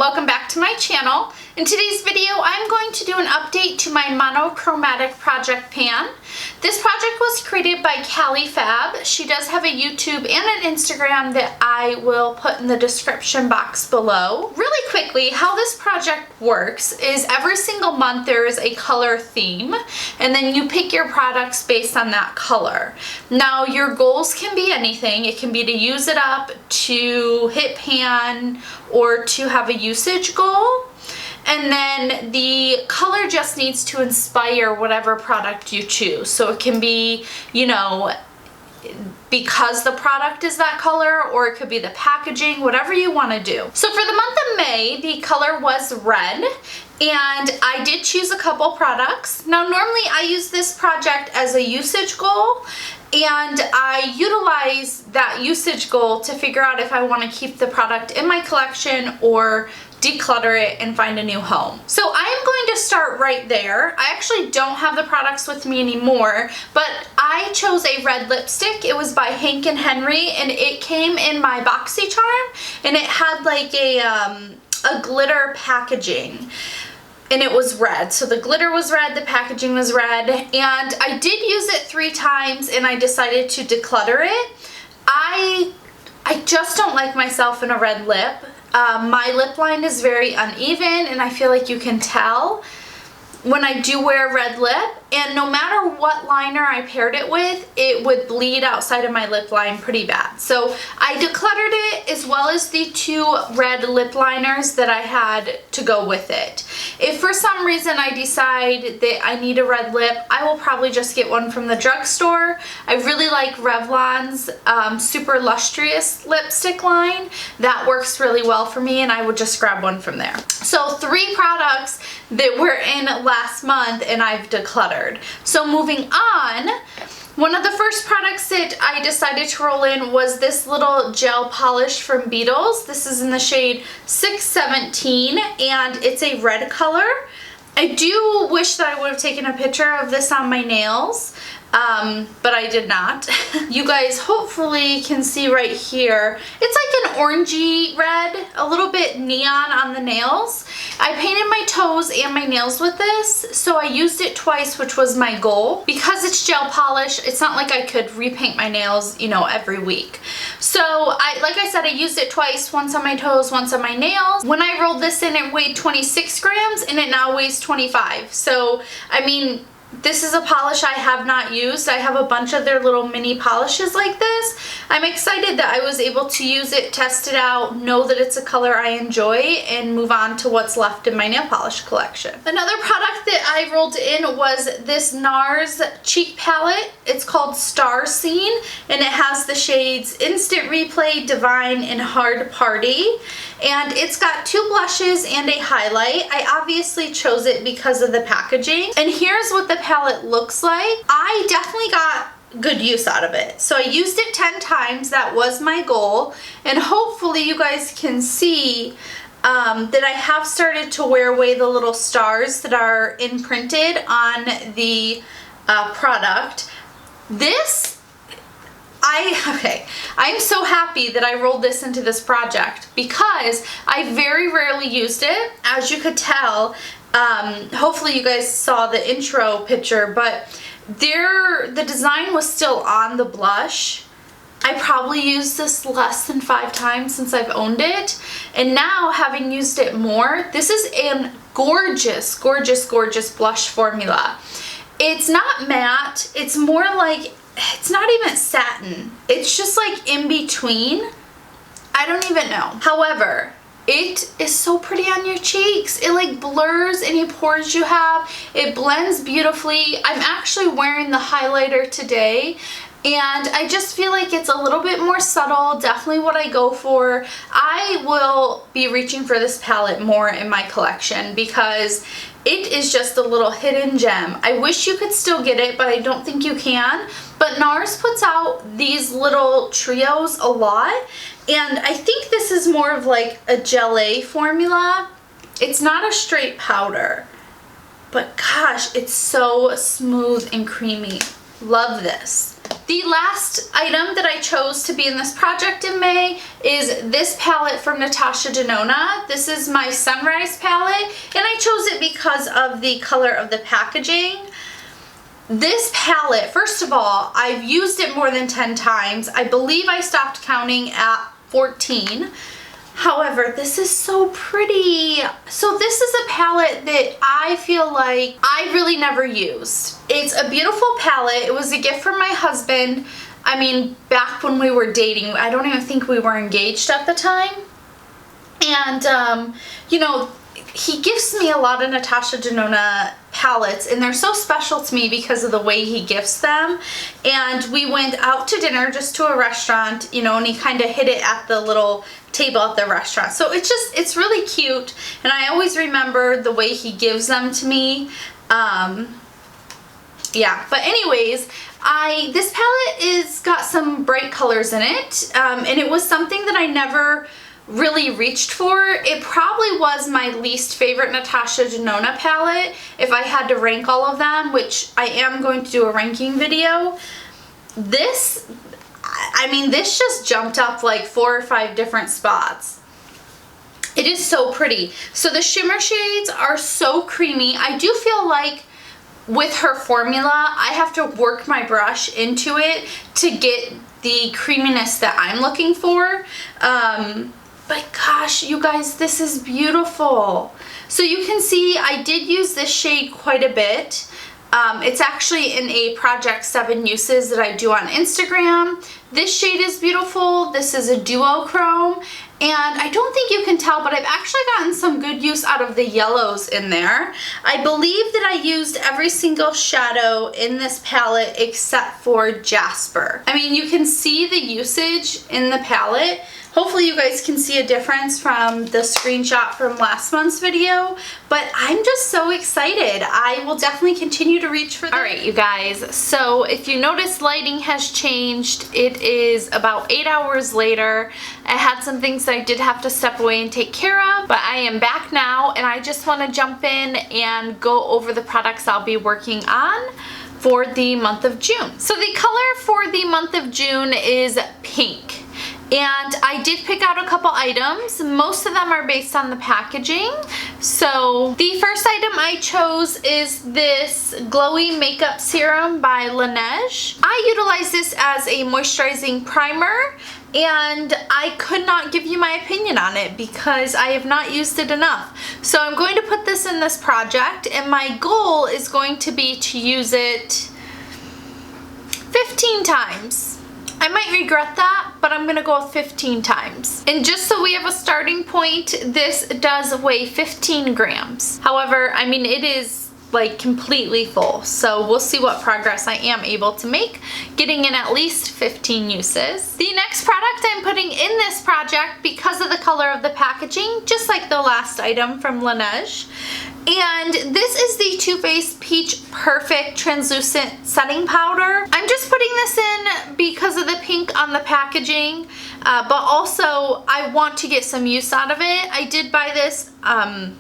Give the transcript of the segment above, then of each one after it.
welcome back to my channel. In today's video, I'm going to do an update to my Monochromatic project pan. This project was created by Callie Fab. She does have a YouTube and an Instagram that I will put in the description box below. Really quickly, how this project works is every single month there is a color theme, and then you pick your products based on that color. Now, your goals can be anything. It can be to use it up, to hit pan, or to have a usage goal. And then the color just needs to inspire whatever product you choose. So it can be, you know, because the product is that color, or it could be the packaging, whatever you want to do. So for the month of May, the color was red, and I did choose a couple products. Now normally I use this project as a usage goal, and I utilize that usage goal to figure out if I want to keep the product in my collection or declutter it and find a new home. So I am going to start right there. I actually don't have the products with me anymore, but I chose a red lipstick. It was by Hank and Henry, and it came in my BoxyCharm, and it had like a glitter packaging. And it was red. So the glitter was red, the packaging was red, and I did use it 3 times and I decided to declutter it. I just don't like myself in a red lip. My lip line is very uneven, and I feel like you can tell when I do wear a red lip, and no matter what liner I paired it with, it would bleed outside of my lip line pretty bad. So I decluttered it, as well as the 2 red lip liners that I had to go with it. If for some reason I decide that I need a red lip, I will probably just get one from the drugstore. I really like Revlon's Super Lustrous lipstick line. That works really well for me, and I would just grab one from there. So 3 products that were in last month and I've decluttered. So moving on, one of the first products that I decided to roll in was this little gel polish from Beetles. This is in the shade 617, and it's a red color. I do wish that I would have taken a picture of this on my nails, but I did not. You guys hopefully can see right here. It's like an orangey red, a little bit neon on the nails. I painted my toes and my nails with this, so I used it twice, which was my goal. Because it's gel polish, it's not like I could repaint my nails, you know, every week. So like I said, I used it twice, once on my toes, once on my nails. When I rolled this in, it weighed 26 grams, and it now weighs 25. So, I mean, this is a polish I have not used. I have a bunch of their little mini polishes like this. I'm excited that I was able to use it, test it out, know that it's a color I enjoy, and move on to what's left in my nail polish collection. Another product that I rolled in was this NARS cheek palette. It's called Star Scene, and it has the shades Instant Replay, Divine, and Hard Party. And it's got 2 blushes and a highlight. I obviously chose it because of the packaging. And here's what the palette looks like. I definitely got good use out of it. So I used it 10 times. That was my goal. And hopefully you guys can see that I have started to wear away the little stars that are imprinted on the product. This, I'm so happy that I rolled this into this project because I very rarely used it. As you could tell, hopefully you guys saw the intro picture, but the design was still on the blush. I probably used this less than 5 times since I've owned it, and now having used it more, this is a gorgeous, gorgeous, gorgeous blush formula. It's not matte, it's more like, it's not even satin. It's just like in between. I don't even know. However, it is so pretty on your cheeks. It like blurs any pores you have. It blends beautifully. I'm actually wearing the highlighter today, and I just feel like it's a little bit more subtle. Definitely what I go for. I will be reaching for this palette more in my collection because it is just a little hidden gem. I wish you could still get it, but I don't think you can. But NARS puts out these little trios a lot, and I think this is more of like a gelée formula. It's not a straight powder, but gosh, it's so smooth and creamy. Love this. The last item that I chose to be in this project in May is this palette from Natasha Denona. This is my Sunrise palette, and I chose it because of the color of the packaging. This palette, first of all, I've used it more than 10 times. I believe I stopped counting at 14. However, this is so pretty. So this is a palette that I feel like I really never used. It's a beautiful palette. It was a gift from my husband. I mean, back when we were dating. I don't even think we were engaged at the time. And, you know, he gifts me a lot of Natasha Denona palettes, and they're so special to me because of the way he gifts them. And we went out to dinner, just to a restaurant, you know, and he kind of hid it at the little table at the restaurant. So it's really cute, and I always remember the way he gives them to me. Yeah, but anyways, this palette is got some bright colors in it, and it was something that I never really reached for. It probably was my least favorite Natasha Denona palette if I had to rank all of them, which I am going to do a ranking video. This, I mean, this just jumped up like 4 or 5 different spots. It is so pretty. So the shimmer shades are so creamy. I do feel like with her formula, I have to work my brush into it to get the creaminess that I'm looking for. But gosh, you guys, this is beautiful. So you can see I did use this shade quite a bit. It's actually in a Project 7 Uses that I do on Instagram. This shade is beautiful. This is a duochrome. And I don't think you can tell, but I've actually gotten some good use out of the yellows in there. I believe that I used every single shadow in this palette except for Jasper. I mean, you can see the usage in the palette. Hopefully you guys can see a difference from the screenshot from last month's video, but I'm just so excited. I will definitely continue to reach for this. All right, you guys, so if you notice lighting has changed, it is about 8 hours later. I had some things that I did have to step away and take care of, but I am back now, and I just want to jump in and go over the products I'll be working on for the month of June. So the color for the month of June is pink. And I did pick out a couple items. Most of them are based on the packaging. So the first item I chose is this Glowy Makeup Serum by Laneige. I utilize this as a moisturizing primer, and I could not give you my opinion on it because I have not used it enough. So I'm going to put this in this project, and my goal is going to be to use it 15 times. I might regret that, but I'm gonna go with 15 times. And just so we have a starting point, this does weigh 15 grams. However, I mean, it is like completely full. So we'll see what progress I am able to make, getting in at least 15 uses. The next product I'm putting in this project, because of the color of the packaging, just like the last item from Laneige, and this is the Too Faced Peach Perfect Translucent Setting Powder. I'm just putting this in because of the pink on the packaging, but also I want to get some use out of it. I did buy this on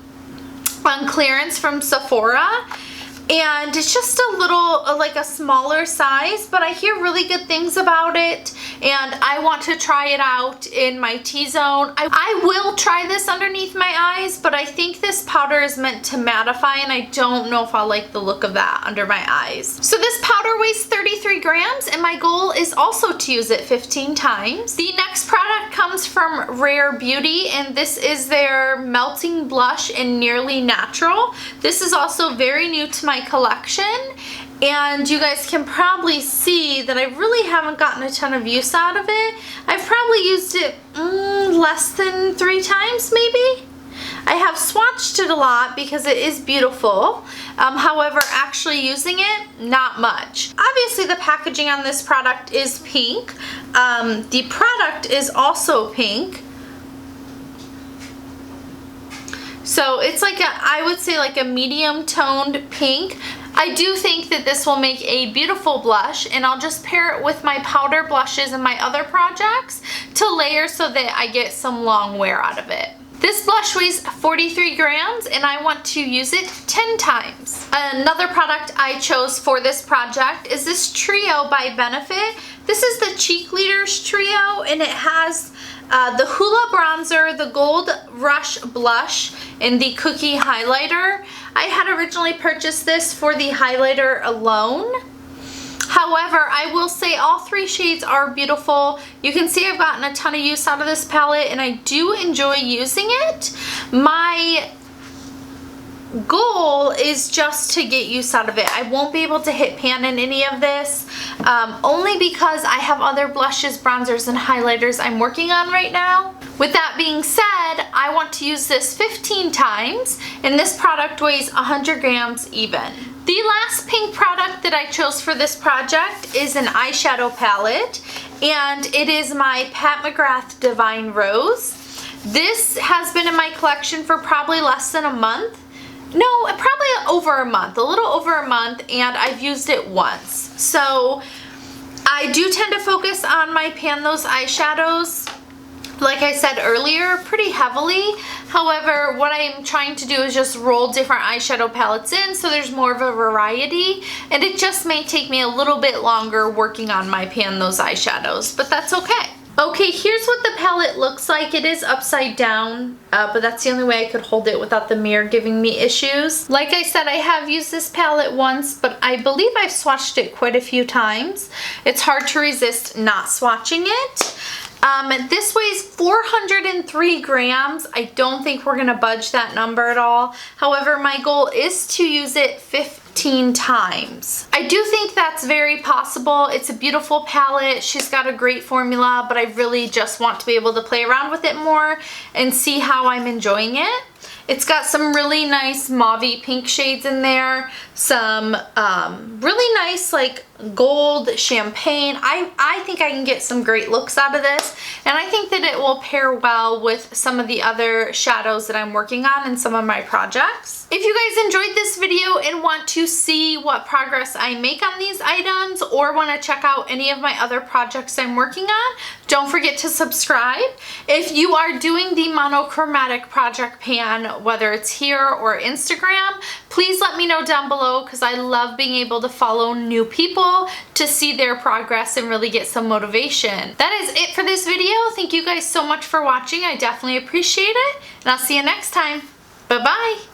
clearance from Sephora, and it's just a little, like a smaller size, but I hear really good things about it, and I want to try it out in my T-zone. I will try this underneath my eyes, but I think this powder is meant to mattify, and I don't know if I'll like the look of that under my eyes. So this powder weighs 33 grams, and my goal is also to use it 15 times. The next product comes from Rare Beauty, and this is their Melting Blush in Nearly Natural. This is also very new to my collection, and you guys can probably see that I really haven't gotten a ton of use out of it. I've probably used it less than 3 times maybe. I have swatched it a lot because it is beautiful. However, actually using it, not much. Obviously the packaging on this product is pink. The product is also pink. So it's like I would say like a medium toned pink. I do think that this will make a beautiful blush, and I'll just pair it with my powder blushes in my other projects to layer so that I get some long wear out of it. This blush weighs 43 grams, and I want to use it 10 times. Another product I chose for this project is this trio by Benefit. This is the Cheek Leaders trio, and it has the Hoola bronzer, the Gold Rush blush, and the Cookie highlighter. I had originally purchased this for the highlighter alone. However, I will say all three shades are beautiful. You can see I've gotten a ton of use out of this palette, and I do enjoy using it. My goal is just to get use out of it. I won't be able to hit pan in any of this, only because I have other blushes, bronzers, and highlighters I'm working on right now. With that being said, I want to use this 15 times, and this product weighs 100 grams even. The last pink product that I chose for this project is an eyeshadow palette, and it is my Pat McGrath Divine Rose. This has been in my collection for probably less than a month. No, probably over a month, a little over a month, and I've used it once. So I do tend to focus on my Pan Those eyeshadows, like I said earlier, pretty heavily. However, what I'm trying to do is just roll different eyeshadow palettes in so there's more of a variety, and it just may take me a little bit longer working on my Pan Those eyeshadows, but that's okay. Okay, here's what the palette looks like. It is upside down, but that's the only way I could hold it without the mirror giving me issues. Like I said, I have used this palette once, but I believe I've swatched it quite a few times. It's hard to resist not swatching it. This weighs 403 grams. I don't think we're gonna budge that number at all. However, my goal is to use it 15 times. I do think that's very possible. It's a beautiful palette. She's got a great formula, but I really just want to be able to play around with it more and see how I'm enjoying it. It's got some really nice mauvey pink shades in there, some really nice like gold champagne. I think I can get some great looks out of this, and I think that it will pair well with some of the other shadows that I'm working on in some of my projects. If you guys enjoyed this video and want to see what progress I make on these items, or want to check out any of my other projects I'm working on, don't forget to subscribe. If you are doing the monochromatic project pan, whether it's here or Instagram, please let me know down below, because I love being able to follow new people to see their progress and really get some motivation. That is it for this video. Thank you guys so much for watching. I definitely appreciate it, and I'll see you next time. Bye-bye.